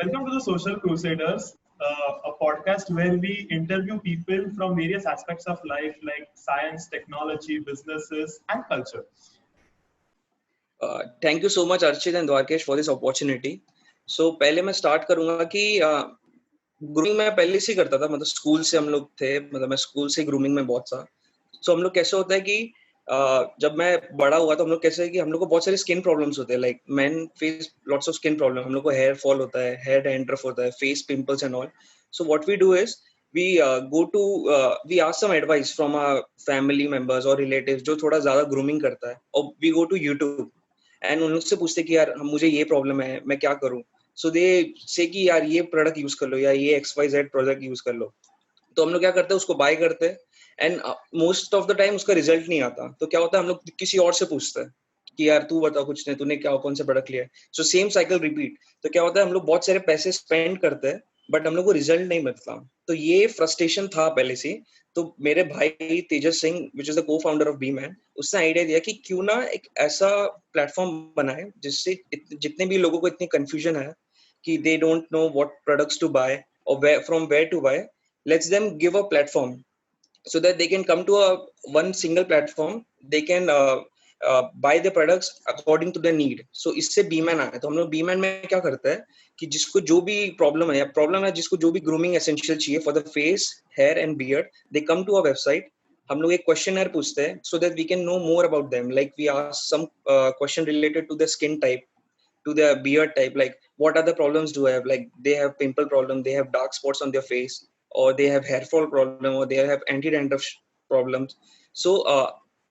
Welcome to the Social Crusaders, a podcast where we interview people from various aspects of life like science, technology, businesses, and culture. Thank you so much Archit and Dwarkesh for this opportunity. So पहले मैं start करूंगा कि grooming मैं पहले से ही करता था. मतलब स्कूल से हम लोग थे, मतलब मैं स्कूल से ग्रूमिंग में बहुत था. सो हम लोग कैसे होता है कि जब मैं बड़ा हुआ तो हम लोग कैसे है कि हम लोग को बहुत सारे स्किन प्रॉब्लम्स होते हैं. Like man face lots of skin problem. हम लोग को हेयर फॉल होता है, हेयर डैंड्रफ होता है, face pimples and all. So what we do is we we ask some advice from our family members or relatives जो थोड़ा ज्यादा ग्रूमिंग करता है, और we go to YouTube and उन लोग से पूछते कि यार मुझे ये प्रॉब्लम है, मैं क्या करूं. सो दे से कि यार ये प्रोडक्ट यूज कर लो या ये XYZ प्रोडक्ट यूज कर लो. तो हम लोग क्या करते हैं, उसको बाय करते हैं and most of the time उसका रिजल्ट नहीं आता. तो क्या होता है, हम लोग किसी और से पूछते हैं कि यार तू बता, कुछ नहीं, तूने क्या कौन सा प्रोडक्ट लिया है. So same cycle repeat. तो क्या होता है, हम लोग बहुत सारे पैसे स्पेंड करते हैं बट हम लोग को रिजल्ट नहीं मिलता. तो ये फ्रस्ट्रेशन था पहले से. तो मेरे भाई तेजस सिंह विच इज द को फाउंडर ऑफ बी मैन, उसने आइडिया दिया कि क्यों ना एक ऐसा प्लेटफॉर्म बनाए जिससे जितने भी लोगों को इतनी कंफ्यूजन है कि they don't know what products to buy और from where to buy, let's them give a platform so that they can come to a one single platform. They can buy the products according to their need. So इससे बीमैन आया. तो हम लोग बीमैन में क्या करते हैं कि जिसको जो भी प्रॉब्लम है या प्रॉब्लम है, जिसको जो भी ग्रूमिंग एसेंशियल चाहिए for the face, hair and beard, they come to our website. हम लोग एक क्वेश्चनर पूछते हैं so that we can know more about them. Like we ask some question related to the skin type, to their beard type, like what other problems do I have, like they have pimple problem, they have dark spots on their face, or they have hair fall problem, or they have anti-dandruff problems. So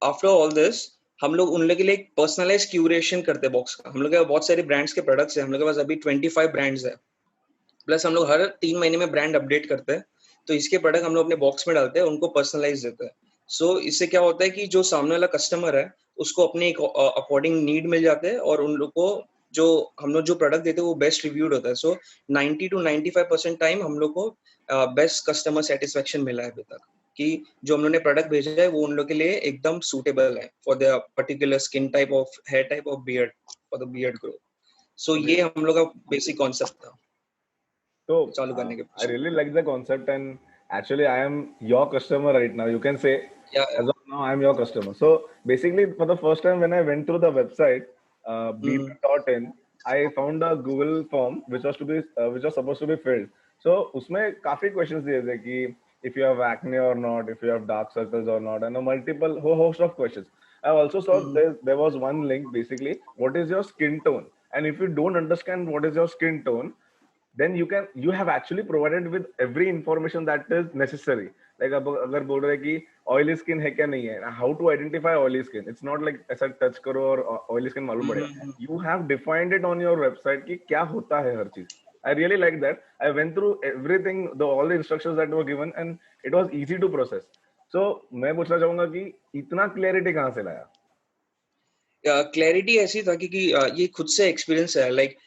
after all this हम लोग उन लोग के लिए एक personalise curation करते हैं box का. हम लोग के बहुत सारे ब्रांड्स के प्रोडक्ट्स हैं. हम लोग के पास अभी 25 ब्रांड्स है, प्लस हम लोग हर 3 महीने में ब्रांड अपडेट करते हैं. तो इसके प्रोडक्ट हम लोग अपने बॉक्स में डालते हैं, उनको पर्सनलाइज देते हैं. सो इससे क्या होता है कि जो सामने वाला कस्टमर है उसको अपने अकॉर्डिंग नीड मिल जाते हैं, और उन लोग को जो हम लोग जो प्रोडक्ट देते हैं वो बेस्ट रिव्यूड होता है. सो 90 to 95% टाइम हम लोग को बेस्ट कस्टमर सेटिस्फेक्शन मिला है अभी तक, कि जो हम लोग ने प्रोडक्ट भेजा है वो उन लोग के लिए एकदम सूटेबल है for the particular skin type of hair type of beard, for the beard growth. So ये हम लोग का बेसिक कॉन्सेप्ट था. So चालू करने के I really like the concept, and actually I am your customer right now. You can say as of now I am your customer. So basically, for the first time when I went through the website beep.in, I found a Google form which was supposed to be filled. So उसमें काफी questions दिए थे कि if you have acne or not, if you have dark circles or not, and a multiple whole host of questions. I also saw there was one link, basically what is your skin tone, and if you don't understand what is your skin tone, then you have actually provided with every information that is necessary. Like अब अगर बोल रहे कि oily skin है क्या नहीं है, how to identify oily skin. It's not like ऐसा touch करो और oily skin मालूम पड़ेगा. You have defined it on your website कि क्या होता है हर चीज. I really like that. I went through everything, all the instructions that were given, and it was easy to process. So मैं पूछना चाहूंगा कि इतना clarity कहाँ से लाया? क्लैरिटी ऐसी था कि ये खुद से एक्सपीरियंस है. Like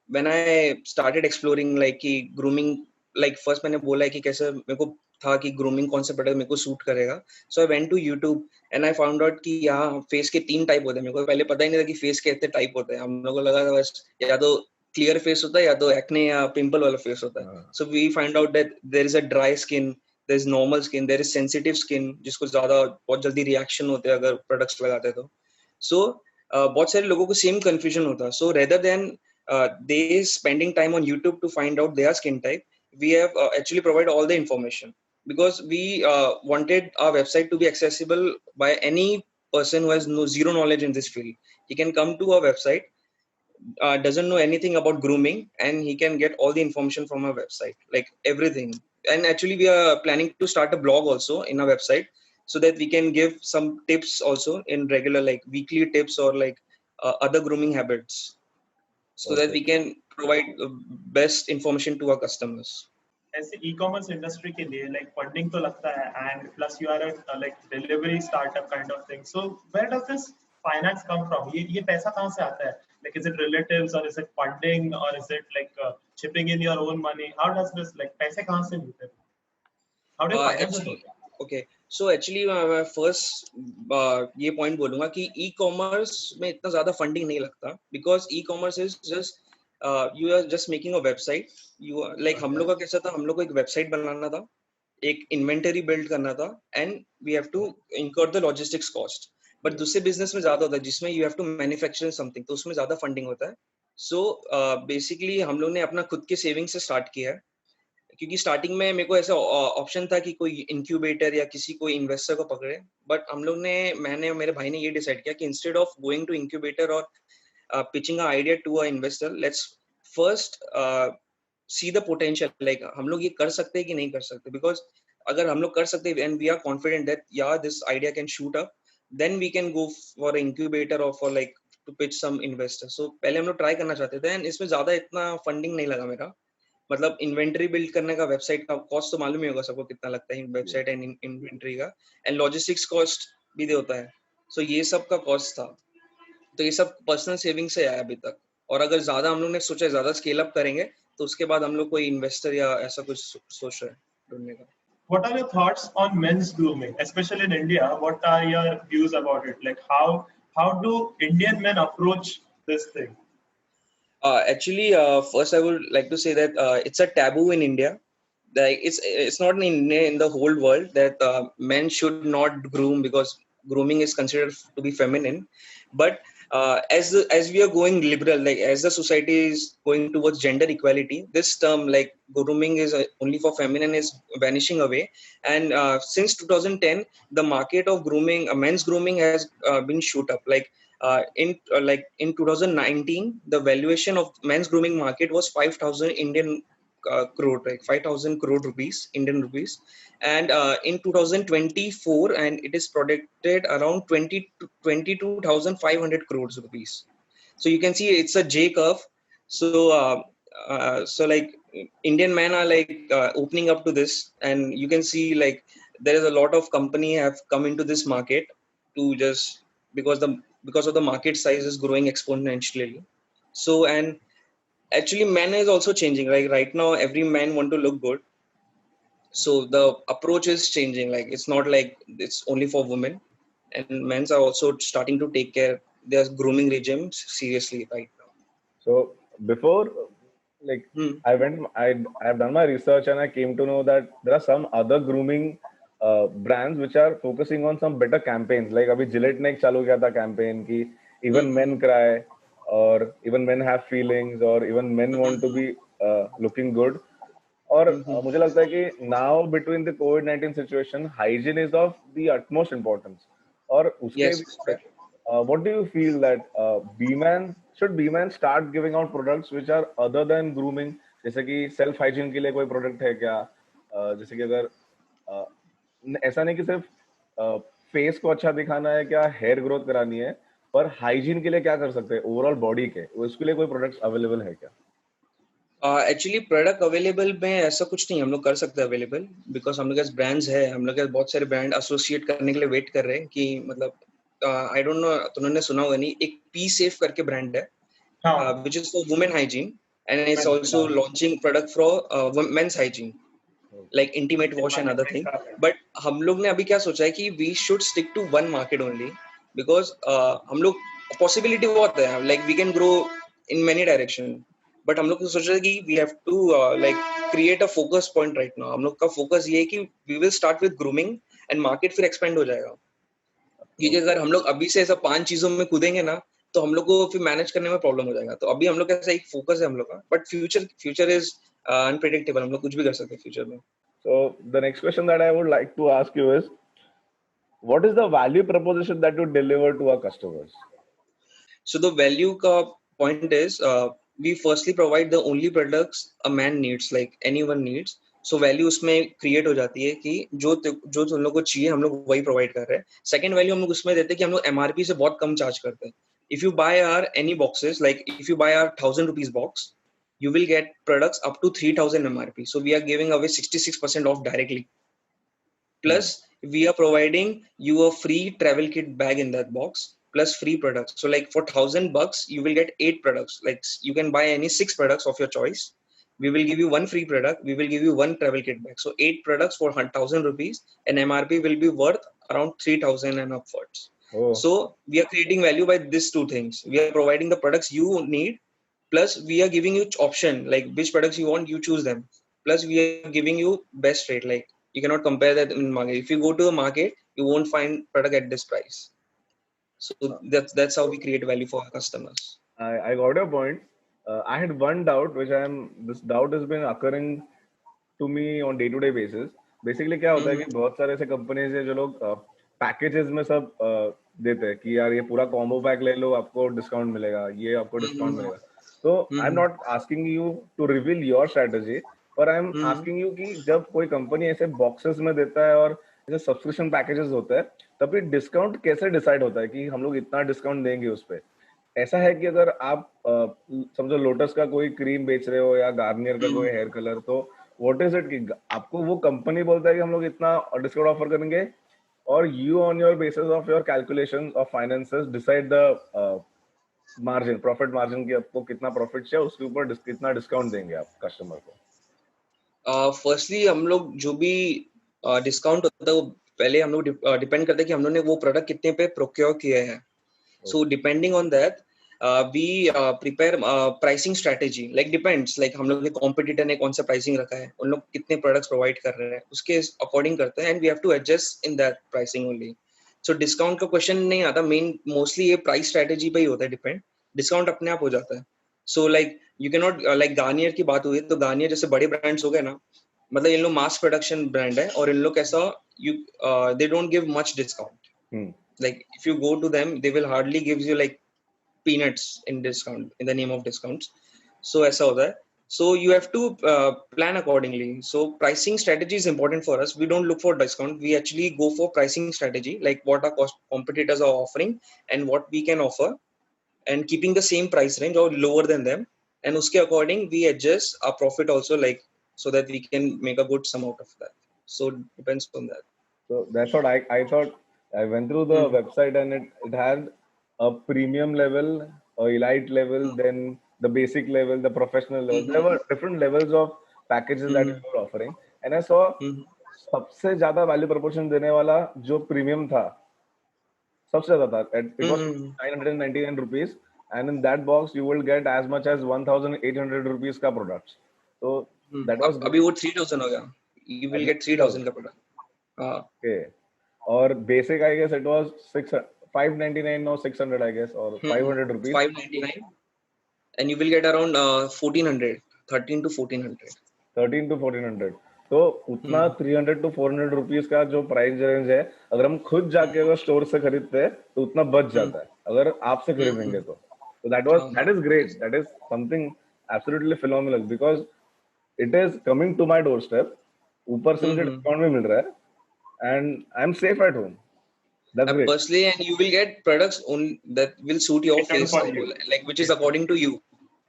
when I started exploring like कि grooming, like first मैंने बोला है कि कैसे मेरे को था कि ग्रूमिंग कौन सा प्रोडक्ट मेरे को सूट करेगा. So I went to YouTube and I found out कि यहाँ फेस के 3 टाइप होते हैं. मेरे को पहले पता ही नहीं था कि फेस के इतने टाइप होते हैं. हम लोग को लगा था बस या तो क्लियर फेस होता है या तो एक्ने या पिंपल वाला फेस होता है. So we find out that there is a dry skin, there is normal skin, there is sensitive skin जिसको ज्यादा बहुत जल्दी रिएक्शन होते हैं अगर प्रोडक्ट्स लगाते हैं तो. सो बहुत सारे लोगों को सेम कंफ्यूजन होता है. सो rather than they spending time on YouTube to find out their skin type, we have actually provide all the information, because we wanted our website to be accessible by any person who has zero knowledge in this field. He can come to our website, doesn't know anything about grooming, and he can get all the information from our website, like everything. And actually we are planning to start a blog also in our website, so that we can give some tips also in regular, like weekly tips or like other grooming habits, so that we can provide best information to our customers. ऐसे e-commerce industry के लिए like funding तो लगता है, and plus you are a like delivery startup kind of thing. So where does this finance come from? ये पैसा कहाँ से आता है? Like is it relatives, or is it funding, or is it like chipping in your own money? How does this, like पैसे कहाँ से मिलते हैं? How do you finance it? Okay, so actually मैं first ये point बोलूँगा कि e-commerce में इतना ज़्यादा funding नहीं लगता, because e-commerce is just you are just making a website. You are, like हम लोग का कैसा था, हम लोग को एक वेबसाइट बनाना था, एक इन्वेंटरी बिल्ड करना था, and we have to incur the logistics cost. But दूसरे बिजनेस में ज्यादा होता है जिसमें you have to manufacture something, तो उसमें ज्यादा फंडिंग होता है. सो बेसिकली हम लोग ने अपना खुद के सेविंग से स्टार्ट किया है, क्योंकि स्टार्टिंग में मेरे को ऐसा ऑप्शन था कि कोई इंक्यूबेटर या किसी कोई इन्वेस्टर को पकड़े. बट हम लोग ने, मैंने और मेरे भाई ने ये डिसाइड किया कि instead of going to incubator और pitching an idea to an investor, let's first see the potential, like हम लोग ये कर सकते हैं कि नहीं कर सकते. Because अगर हम लोग कर सकते हैं and we are confident that yeah this idea can shoot up, then we can go for an incubator or for like to pitch some investor. So पहले हम लोग ट्राई करना चाहते थे, and इसमें ज्यादा इतना फंडिंग नहीं लगा मेरा. मतलब इन्वेंटरी बिल्ड करने का, वेबसाइट का कॉस्ट तो मालूम ही होगा सबको कितना लगता है वेबसाइट एंड इन्वेंटरी का, एंड लॉजिस्टिक्स कॉस्ट भी दे होता है. सो ये सब का कॉस्ट था. तो ये सब पर्सनल सेविंग से आया अभी तक. और अगर ज्यादा हम लोग ने सोचा ज्यादा स्केल अप करेंगे तो उसके बाद हम लोग कोई इन्वेस्टर या ऐसा कुछ सोच रहे हैं ढूंढने का. What are your thoughts on men's grooming, especially in India? What are your views about it? Like how do Indian men approach this thing? Actually, first I would like to say that it's a taboo in India. Like it's not in the whole world that men should not groom because grooming is considered to be feminine. But as we are going liberal, like as the society is going towards gender equality, this term like grooming is only for feminine is vanishing away. And since 2010, the market of grooming, men's grooming has been shoot up. Like in 2019, the valuation of men's grooming market was 5,000 Indian crore, like 5,000 crore rupees, Indian rupees. And in 2024, and it is projected around 22,500 crores rupees. So you can see it's a J curve. So like Indian men are like opening up to this, and you can see like there is a lot of company have come into this market to just because of the market size is growing exponentially. So, and actually men is also changing. Like right now every man want to look good, so the approach is changing. Like it's not like it's only for women, and men's are also starting to take care their grooming regimes seriously right now. So before, like I've done my research and I came to know that there are some other grooming brands which are focusing on some better campaigns. Like अभी Gillette ने एक चालू किया था campaign की even men cry, or even men have feelings, or even men want to be looking good. और मुझे लगता है कि now between the COVID-19 situation, hygiene is of the utmost importance. और उसके what do you feel that should B-man start giving out products which are other than grooming? जैसे कि self hygiene के लिए कोई product है क्या? जैसे कि अगर ऐसा नहीं कि सिर्फ फेस को अच्छा दिखाना है, क्या हेयर ग्रोथ करानी है, पर हाइजीन के लिए क्या कर सकते हैं ओवरऑल बॉडी के, उसके लिए कोई प्रोडक्ट्स अवेलेबल है क्या? एक्चुअली प्रोडक्ट अवेलेबल में ऐसा कुछ नहीं हम लोग कर सकते अवेलेबल, बिकॉज हम लोग के पास ब्रांड्स है. हम लोग के पास बहुत सारे ब्रांड एसोसिएट करने के लिए वेट कर रहे हैं कि मतलब आई डोंट नो तुमने सुना होगा नहीं, एक पी सेफ करके ब्रांड है which is for women hygiene, and it's also launching product for men's hygiene like intimate wash and other thing. But हम लोग ने अभी क्या सोचा है कि we should stick to one market only, because हम लोग possibility बहुत है, like we can grow in many direction. But हम लोग को सोचा है कि we have to like create a focus point right now. हम लोग का focus ये है कि we will start with grooming and market फिर expand हो जाएगा. क्योंकि अगर हम लोग अभी से ऐसा 5 चीजों में कूदेंगे ना तो हम लोग को फिर मैनेज करने में प्रॉब्लम हो जाएगा. तो अभी हम लोग का ऐसा एक फोकस है हम लोग का, बट फ्यूचर इज अनप्रेडिक्टेबल. हम लोग कुछ भी कर सकते हैं फ्यूचर में. So the next question that I would like to ask you is, what is the value proposition that you deliver to our customers? So the value ka point is we firstly provide the only products a man needs, like anyone needs. So value उसमें create हो जाती है कि जो तुम लोग को चाहिए हम लोग वही provide कर रहे हैं. Second value हम लोग उसमें देते हैं कि हम लोग MRP से बहुत कम charge करते हैं. If you buy our any boxes, like if you buy our 1,000 rupees box, you will get products up to 3,000 MRP. So we are giving away 66% off directly. Plus, we are providing you a free travel kit bag in that box, plus free products. So like for $1,000, you will get 8 products. Like you can buy any 6 products of your choice. We will give you 1 free product. We will give you 1 travel kit bag. So 8 products for 1,000 rupees, and MRP will be worth around 3,000 and upwards. Oh. So we are creating value by these 2 things. We are providing the products you need, Plus, we are giving you option like which products you want, you choose them. Plus, we are giving you best rate. Like you cannot compare that in market. If you go to the market, you won't find product at this price. So that's how we create value for our customers. I got your point. I had one doubt, this doubt has been occurring to me on day to day basis. Basically क्या होता है कि बहुत सारे ऐसे companies है जो लोग पैकेजेस में सब देते हैं कि यार ये पूरा कॉम्बो पैक ले लो, आपको डिस्काउंट मिलेगा, ये आपको डिस्काउंट मिलेगा. तो I am not asking you to reveal your strategy, पर आई एम आस्किंग यू कि जब कोई कंपनी ऐसे बॉक्सेस में देता है और ऐसे सब्सक्रिप्शन पैकेजेस होते हैं, तब फिर डिस्काउंट कैसे डिसाइड होता है कि हम लोग इतना डिस्काउंट देंगे उस पर. ऐसा है कि अगर आप समझो लोटस का कोई क्रीम बेच रहे हो या गार्नियर का कोई हेयर कलर, तो व्हाट इज इट कि आपको वो कंपनी बोलता है कि हम लोग इतना डिस्काउंट ऑफर करेंगे, और you on your basis of your calculation of finances decide the margin, profit margin की आपको कितना प्रॉफिट चाहिए, उसके ऊपर कितना डिस्काउंट देंगे आप कस्टमर को. फर्स्टली हम लोग जो भी डिस्काउंट होता है वो पहले हम लोग डिपेंड करता है कि हम लोग ने वो प्रोडक्ट कितने पे प्रोक्योर किए हैं. So depending on that, we prepare pricing strategy. Like depends, like हम लोग ने competitor ने कौन सा pricing रखा है, उन लोग कितने products provide कर रहे हैं, उसके according करते हैं, and we have to adjust in that pricing only. So discount का question नहीं आता, mostly ये price strategy पे ही होता है depend. Discount अपने आप हो जाता है. So like you cannot like Garnier की बात हुई तो Garnier जैसे बड़े brands हो गए ना, मतलब इन लोग mass production brand है और इन लोग कैसा they don't give much discount. Like if you go to them, they will hardly give you like peanuts in discount in the name of discounts. So aisa hota hai. So you have to plan accordingly. So pricing strategy is important for us. We don't look for discount. We actually go for pricing strategy, like what our competitors are offering and what we can offer, and keeping the same price range or lower than them. And uske according we adjust our profit also, like so that we can make a good sum out of that. So depends on that. So that's what I thought. I went through the website and it had a premium level, a elite level, then the basic level, the professional level. There were different levels of packages that you were offering, and I saw सबसे ज्यादा value proportion देने वाला जो premium था, सबसे ज्यादा था. It was 999 rupees, and in that box you will get as much as 1,800 rupees का products. So that was. अभी वो 3,000 हो गया. You will get 3,000 का product. Okay. और basic I guess it was 599 or 600 I guess, or 500 rupees. 599, and you will get around 1,400, 13 to 1,400. 13 to 1,400. तो उतना 300 to 400 rupees का जो प्राइस रेंज है, अगर हम खुद जाके अगर स्टोर से खरीदते हैं तो उतना बच जाता है अगर आपसे खरीदेंगे तो. So that is great. That is something absolutely phenomenal because it is coming to my doorstep. ऊपर से मुझे डिस्काउंट भी मिल रहा है. And I'm safe at home. That's great. Personally, and you will get products that will suit your face, like which is according to you.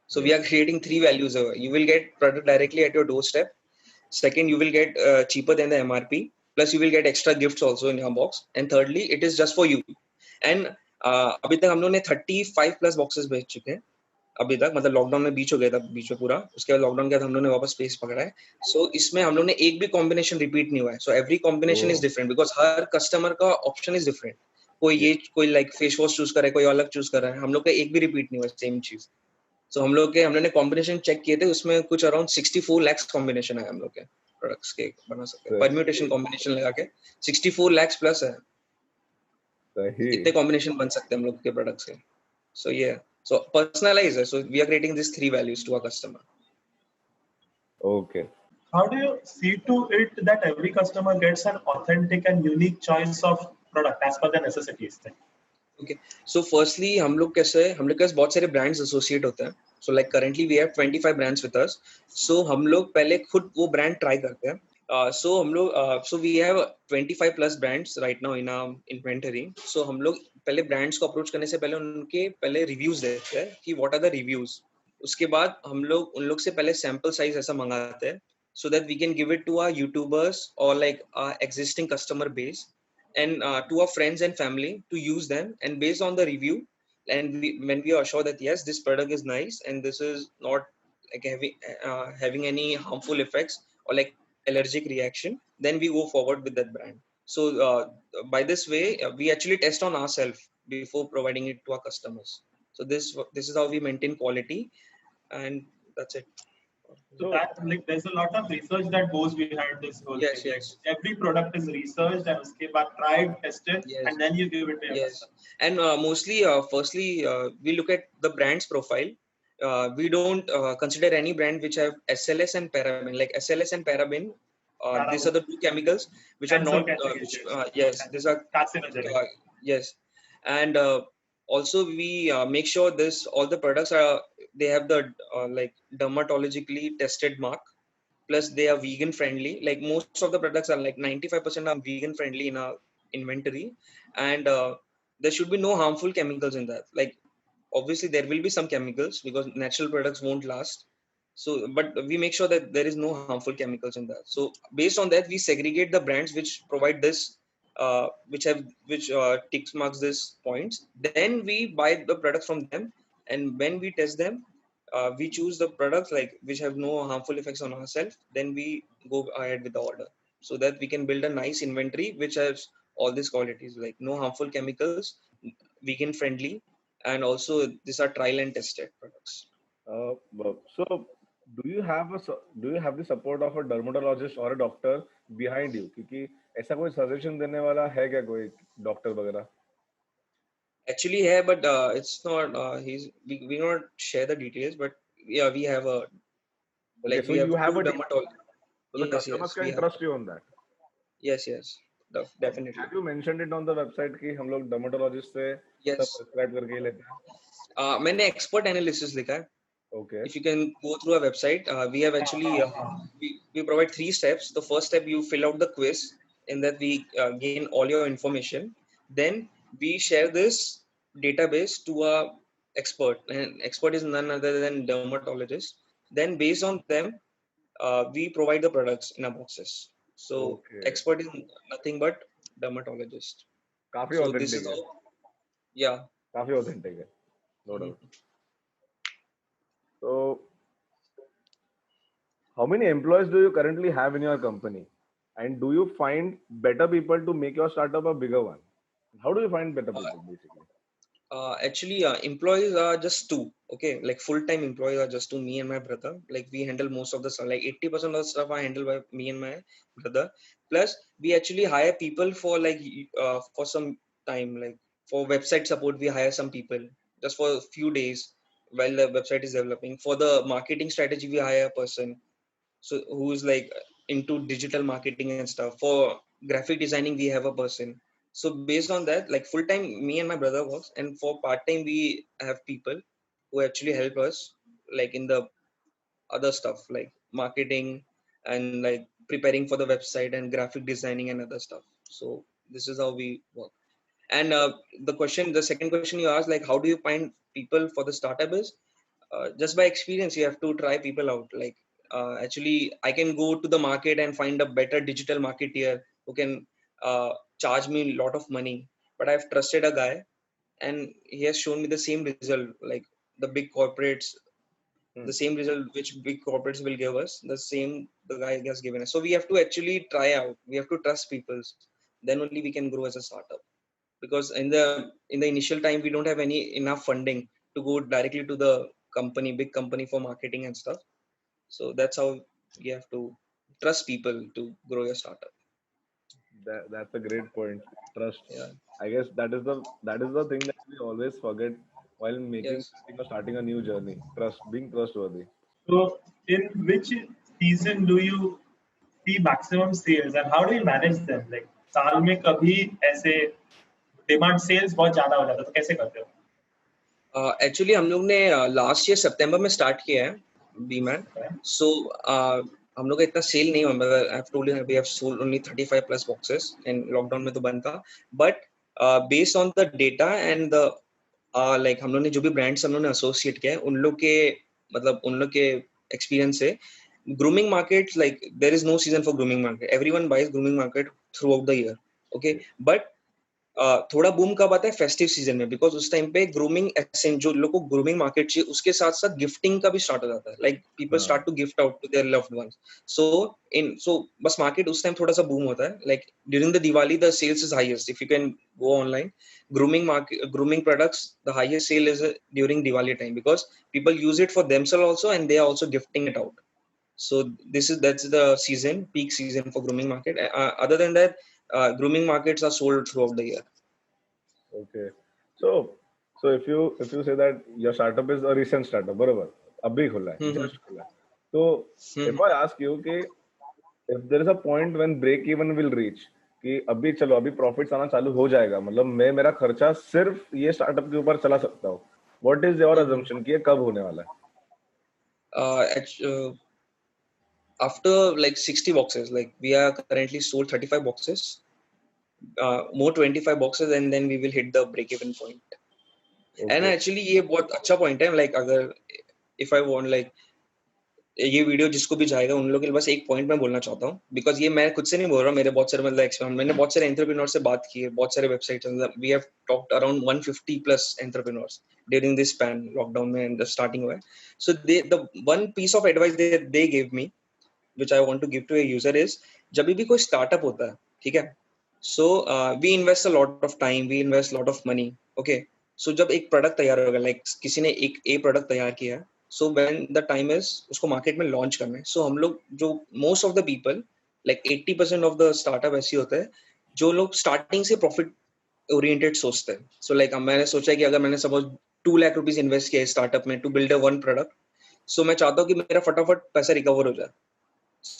So we are creating three values. You will get product directly at your doorstep. Second, you will get cheaper than the MRP. Plus, you will get extra gifts also in your box. And thirdly, it is just for you. And अभी तक हम लोग ने 35 plus boxes बेच चुके हैं अभी तक, मतलब लॉकडाउन में बीच हो गया था बीच में पूरा, उसके बाद लॉकडाउन के बाद हम लोग ने वापस स्पेस पकड़ा है. सो इसमें हम लोग ने एक भी कॉम्बिनेशन रिपीट नहीं हुआ है. So every combination is different because her customer का ऑप्शन इज डिफरेंट. कोई लाइक फेस वॉश चूज कर रहा है, कोई अलग चूज कर रहा है. हम लोग का एक भी रिपीट नहीं हुआ सेम चीज. सो हम लोग ने कॉम्बिनेशन चेक किए थे, उसमें कुछ अराउंड 64 lakhs कॉम्बिनेशन है हम लोग के प्रोडक्ट्स के बना सकते हैं. परम्यूटेशन कॉम्बिनेशन लगा के 64 lakhs प्लस है. इतने कॉम्बिनेशन बन सकते हैं हम लोग के प्रोडक्ट्स के. सो ये So personalize. So we are creating these three values to our customer. Okay. How do you see to it that every customer gets an authentic and unique choice of product as per their necessities? Okay. So firstly, हम लोग के पास बहुत सारे brands associate होते हैं. So like currently we have 25 brands with us. So हम लोग पहले खुद वो brand try करते हैं. So we have 25 plus brands right now in our inventory. So हम लोग पहले brands को approach करने से पहले उनके पहले reviews देखते हैं कि what are the reviews. उसके बाद हम लोग उन लोग से पहले sample size ऐसा मंगाते हैं so that we can give it to our YouTubers or like our existing customer base and to our friends and family to use them, and based on the review and when we are sure that yes, this product is nice and this is not like having any harmful effects or like allergic reaction, then we go forward with that brand. So by this way we actually test on ourselves before providing it to our customers. So this is how we maintain quality. and that's it. So So that like there's a lot of research that goes behind this whole Yes, thing. Like yes, every product is researched and uske baad tried, tested, yes, and then you give it to your yes. customer. And mostly, firstly, we look at the brand's profile. We don't consider any brand which have SLS and paraben. Like SLS and paraben, these are Paraben, the two chemicals which are cancer not. catching Which agents, yes, these are carcinogenic. yes, and also we make sure this all the products are they have the like dermatologically tested mark. Plus they are vegan friendly. Like most of the products are like 95% are vegan friendly in our inventory, and there should be no harmful chemicals in that. Like obviously there will be some chemicals because natural products won't last. So but we make sure that there is no harmful chemicals in that. So based on that we segregate the brands which provide this which ticks marks this points. Then we buy the products from them, and when we test them, we choose the products like which have no harmful effects on ourselves. Then we go ahead with the order, so that we can build a nice inventory which has all these qualities like no harmful chemicals, vegan friendly, and also these are trial and tested products. so do you have the support of a dermatologist or a doctor behind you? क्योंकि ऐसा कोई suggestion देने वाला है क्या, कोई doctor वगैरह? Actually yeah, but it's not we not share the details, but yeah, we have a Okay, like so we have you have two a team. dermatologists. So the Yes, customers yes, we can have. trust you on that. Yes, definitely. Have you mentioned it on the website कि हम लोग dermatologist से सब Yes, prescribe करके ही लेते हैं? मैंने expert analysis लिखा है. Okay. If you can go through our website, we have actually we provide 3 steps. The first step, you fill out the quiz, in that we gain all your information. Then we share this database to a expert, and expert is none other than dermatologist. Then based on them, we provide the products in our boxes. So Okay. expert is nothing but dermatologist. काफी So this authentic is है. how, yeah. काफी authentic है. No doubt. Mhm. So how many employees do you currently have in your company? And do you find better people to make your startup a bigger one? How do you find better Uh, people basically? Actually, employees are just two. Okay, like full-time employees are just two, me and my brother. Like we handle most of the stuff. Like 80% of the stuff I handle by me and my brother. Plus, we actually hire people for like for some time. Like for website support, we hire some people just for a few days while the website is developing. For the marketing strategy, we hire a person so who's like into digital marketing and stuff. For graphic designing, we have a person. So based on that, like full time me and my brother works, and for part time we have people who actually help us like in the other stuff like marketing and like preparing for the website and graphic designing and other stuff. So this is how we work. And the second question you asked, like how do you find people for the startup is just by experience. You have to try people out. Like actually I can go to the market and find a better digital marketeer who can charge me a lot of money, but I've trusted a guy and he has shown me the same result. Like the big corporates, Hmm. the same result which big corporates will give us, the same the guy has given us. So we have to actually try out, we have to trust people, then only we can grow as a startup. Because in the initial time we don't have any enough funding to go directly to the big company for marketing and stuff. So that's how you have to trust people to grow your startup. That's a great point. Trust. Yeah. I guess that is the thing that we always forget while making Yes. something or starting a new journey. Trust, being trustworthy. So in which season do you see maximum sales and how do you manage them? Like साल में कभी ऐसे demand sales बहुत ज्यादा हो जाता है तो कैसे करते हो? एक्चुअली हम लोग ने लास्ट ईयर सितंबर में स्टार्ट किया है बी मैन. सो हम लोग का इतना सेल नहीं हुआ. मतलब I have told you we have sold only 35 plus boxes and lockdown में तो बंद था. But based on the data and the like हम लोग ने जो भी ब्रांड्स हम लोग ने एसोसिएट किया है उन लोग के मतलब उन लोग के एक्सपीरियंस से grooming markets, like there is no season for grooming market. Everyone buys grooming market throughout the year. Okay, but थोड़ा बूम कब आता है फेस्टिव सीजन में, बिकॉज उस टाइम पे ग्रूमिंग जो लोग को ग्रूमिंग मार्केट चाहिए उसके साथ साथ गिफ्टिंग का भी स्टार्ट हो जाता है, like people start to gift out to their loved ones. So बस मार्केट उस टाइम थोड़ा सा बूम होता है, like during the Diwali the sales is highest. If you can go online, grooming products, the highest sale is during Diwali time, because people use it for themselves also and they are also gifting it out. So that's the season, peak season for grooming market. Other than that, grooming markets are sold throughout the year. Okay, so if you say that your startup is a recent startup, बराबर, अभी खुला है, just खुला है, तो if I ask you कि if there is a point when break even will reach, कि अभी चलो अभी प्रॉफिट्स आना चालू हो जाएगा, मतलब मैं मेरा खर्चा सिर्फ ये स्टार्टअप के ऊपर चला सकता हूँ, व्हाट इज योर अजम्पशन कि ये कब होने वाला है? After like 60 boxes, like we are currently sold 35 boxes, more 25 boxes, and then we will hit the break even point. Okay. And actually ये बहुत अच्छा point है, like अगर if I want, like ये वीडियो जिसको भी जाएगा उन लोगों के लिए बस एक पॉइंट मैं बोलना चाहता हूँ, बिकॉज ये मैं खुद से नहीं बोल रहा हूँ, मेरे बहुत सारे मतलब मैंने बहुत सारे एंटरप्रेन्योर से बात की है, बहुत सारे website, we have talked around 150 plus entrepreneurs during this span, lockdown में द स्टार्टिंग हुआ है. So the one piece of advice they give me which I want to give to a user is, जब भी कोई startup होता है, ठीक है, so we invest a lot of time, we invest lot of money, okay. So जब एक product तैयार होगा, लाइक किसी ने एक ए प्रोडक्ट तैयार किया है, so when the time is उसको मार्केट में लॉन्च करना है, so हम लोग जो most of the people like 80% of the startup ऐसे होते हैं जो लोग स्टार्टिंग से प्रॉफिट ओरिएंटेड सोचते हैं. सो लाइक मैंने सोचा कि अगर मैंने सपोज 2 लाख रुपीस इन्वेस्ट किया स्टार्टअप में to build a one product, so मैं चाहता हूँ कि मेरा फटाफट पैसा रिकवर हो जाए.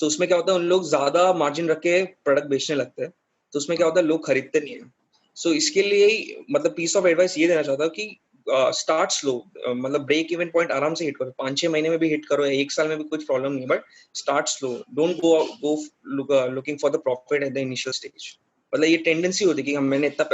तो उसमें क्या होता है, उन लोग ज्यादा मार्जिन रख के प्रोडक्ट बेचने लगते हैं, तो उसमें क्या होता है, लोग खरीदते नहीं है. सो इसके लिए मतलब पीस ऑफ एडवाइस ये देना चाहता हूँ कि स्टार्ट स्लो, मतलब ब्रेक इवन पॉइंट आराम से हिट करो, 5-6 महीने में भी हिट करो, 1 साल में भी कुछ प्रॉब्लम नहीं, but start slow, don't go looking for the profit at the initial stage. मतलब ये टेंडेंसी होती है कि मैंने इतना